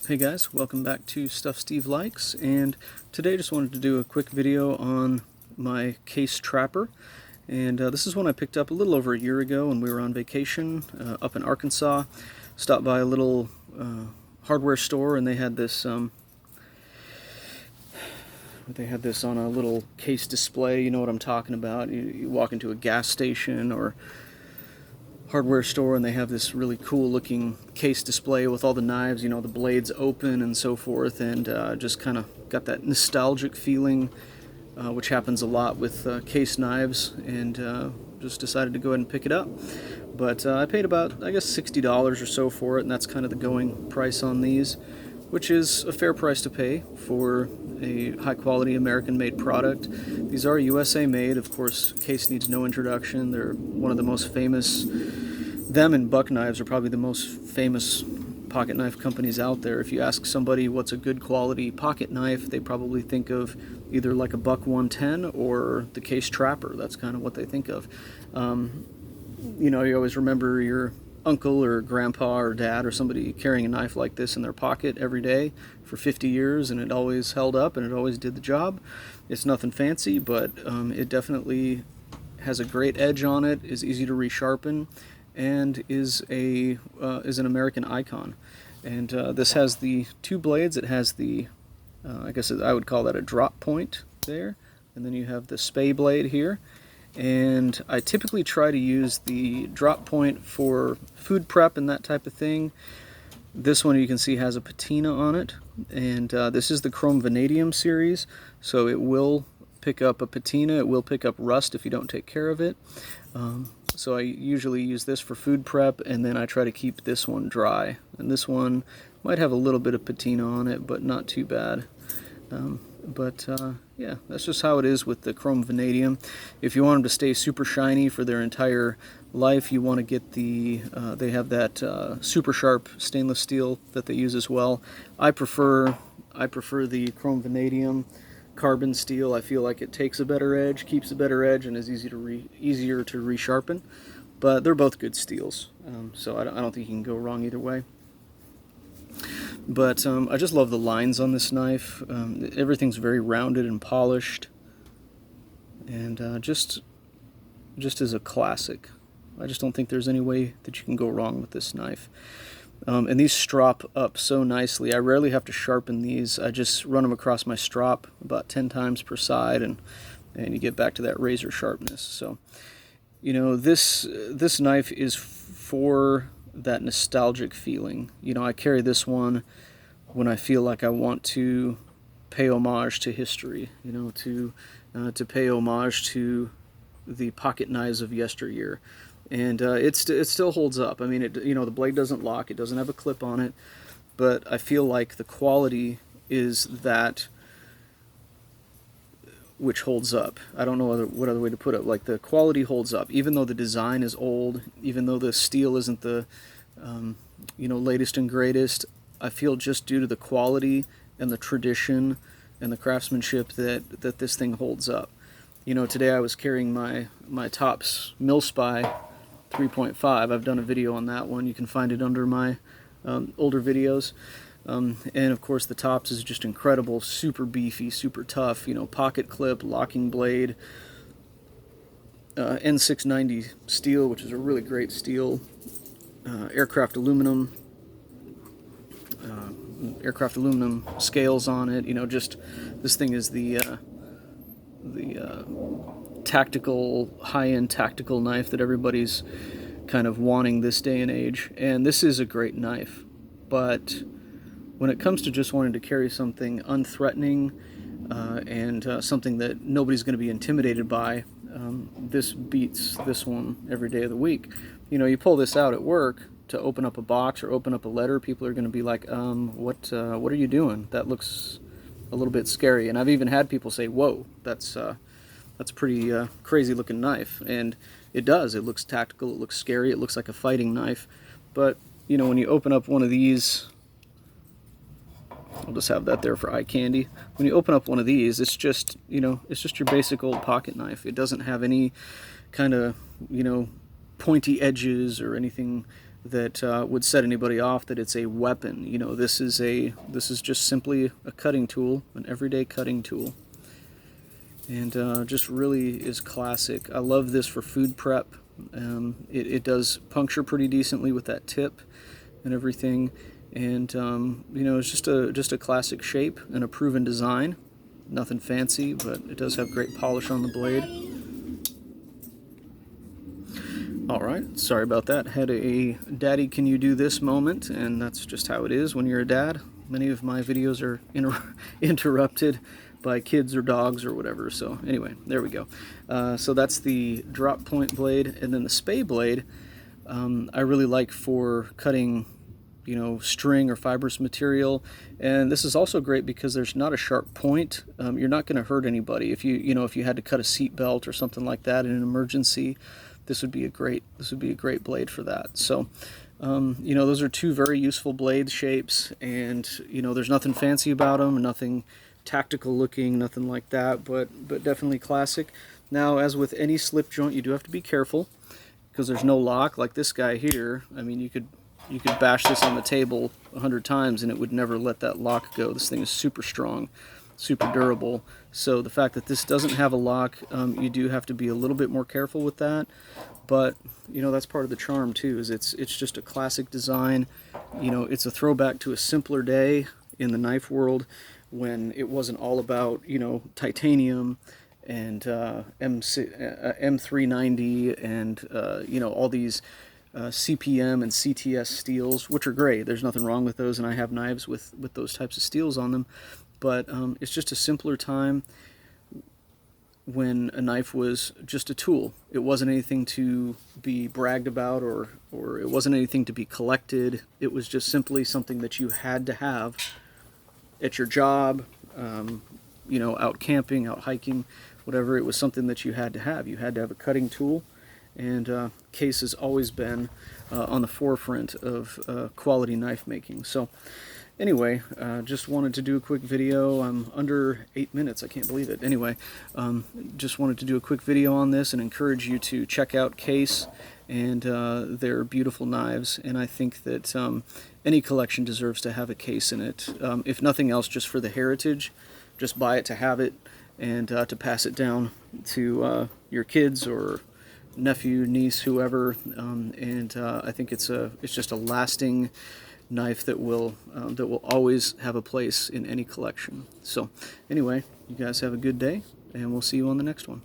Hey guys, welcome back to Stuff Steve Likes, and today I just wanted to do a quick video on my case trapper. And this is one I picked up a little over a year ago when we were on vacation up in Arkansas. Stopped by a little hardware store, and they had this on a little case display. You know what I'm talking about. You walk into a gas station or hardware store and they have this really cool looking case display with all the knives, you know, the blades open and so forth, and just kind of got that nostalgic feeling, which happens a lot with case knives, and just decided to go ahead and pick it up. But I paid about, I guess, $60 or so for it, and that's kind of the going price on these, which is a fair price to pay for a high-quality American-made product. These are USA made. Of course, case needs no introduction. They're one of the most famous. Them and buck knives are probably the most famous pocket knife companies out there. If you ask somebody what's a good quality pocket knife, they probably think of either like a Buck 110 or the Case Trapper. That's kind of what they think of. You know, you always remember your uncle or grandpa or dad or somebody carrying a knife like this in their pocket every day for 50 years, and it always held up and it always did the job. It's nothing fancy, but it definitely has a great edge on it, is easy to resharpen, and is an American icon. And this has the two blades. It has the I guess I would call that a drop point there, and then you have the spay blade here. And I typically try to use the drop point for food prep and that type of thing. This one you can see has a patina on it, and this is the chrome vanadium series, so it will pick up a patina, it will pick up rust if you don't take care of it. So I usually use this for food prep, and then I try to keep this one dry. And this one might have a little bit of patina on it, but not too bad. Yeah, that's just how it is with the chrome vanadium. If you want them to stay super shiny for their entire life, you want to get the, they have that super sharp stainless steel that they use as well. I prefer the chrome vanadium carbon steel. I feel like it takes a better edge, keeps a better edge, and is easier to resharpen. But they're both good steels, so I don't think you can go wrong either way. But I just love the lines on this knife. Everything's very rounded and polished, and just as a classic. I just don't think there's any way that you can go wrong with this knife. And these strop up so nicely. I rarely have to sharpen these. I just run them across my strop about 10 times per side, and you get back to that razor sharpness. So, you know, this knife is for that nostalgic feeling. You know, I carry this one when I feel like I want to pay homage to history, you know, to pay homage to the pocket knives of yesteryear. And it still holds up. I mean, you know, the blade doesn't lock, it doesn't have a clip on it, but I feel like the quality is that which holds up. I don't know what other way to put it. Like, the quality holds up, even though the design is old, even though the steel isn't the you know, latest and greatest. I feel just due to the quality and the tradition and the craftsmanship that this thing holds up. You know, today I was carrying my Tops Millspy 3.5. I've done a video on that one. You can find it under my older videos. And of course the Tops is just incredible, super beefy, super tough, you know, pocket clip, locking blade, N690 steel, which is a really great steel, aircraft aluminum scales on it. You know, just this thing is the tactical, high-end tactical knife that everybody's kind of wanting this day and age. And this is a great knife, but when it comes to just wanting to carry something unthreatening and something that nobody's going to be intimidated by, this beats this one every day of the week. You know, you pull this out at work to open up a box or open up a letter, people are going to be like, what are you doing? That looks a little bit scary. And I've even had people say, whoa, that's a pretty crazy looking knife. And it does. It looks tactical, it looks scary, it looks like a fighting knife. But, you know, when you open up one of these, I'll just have that there for eye candy. When you open up one of these, it's just, you know, it's just your basic old pocket knife. It doesn't have any kind of, you know, pointy edges or anything that would set anybody off that it's a weapon. You know, this is just simply a cutting tool, an everyday cutting tool, and just really is classic. I love this for food prep. It does puncture pretty decently with that tip and everything, and you know, it's just a classic shape and a proven design. Nothing fancy, but it does have great polish on the blade. Alright, sorry about that. Had a daddy can you do this moment, and that's just how it is when you're a dad. Many of my videos are interrupted by kids or dogs or whatever, so anyway, there we go. So that's the drop point blade, and then the spay blade I really like for cutting, you know, string or fibrous material. And this is also great because there's not a sharp point. You're not going to hurt anybody. If if you had to cut a seat belt or something like that in an emergency, this would be a great blade for that. So you know, those are two very useful blade shapes, and you know, there's nothing fancy about them, nothing tactical looking, nothing like that, but definitely classic. Now, as with any slip joint, you do have to be careful because there's no lock. Like this guy here, I mean, you could bash this on the table 100 times and it would never let that lock go. This thing is super strong, super durable. So the fact that this doesn't have a lock, you do have to be a little bit more careful with that. But you know, that's part of the charm too, is it's just a classic design. You know, it's a throwback to a simpler day in the knife world when it wasn't all about, you know, titanium and M390 and you know, all these CPM and CTS steels, which are great. There's nothing wrong with those, and I have knives with those types of steels on them. But it's just a simpler time when a knife was just a tool. It wasn't anything to be bragged about, or it wasn't anything to be collected. It was just simply something that you had to have at your job, you know, out camping, out hiking, whatever. It was something that you had to have. You had to have a cutting tool, and case has always been on the forefront of quality knife making. So anyway, just wanted to do a quick video. I'm under 8 minutes, I can't believe it. Anyway, just wanted to do a quick video on this and encourage you to check out Case and their beautiful knives. And I think that any collection deserves to have a case in it. If nothing else, just for the heritage. Just buy it to have it and to pass it down to your kids or nephew, niece, whoever. And I think it's just a lasting knife that will always have a place in any collection. So anyway, you guys have a good day, and we'll see you on the next one.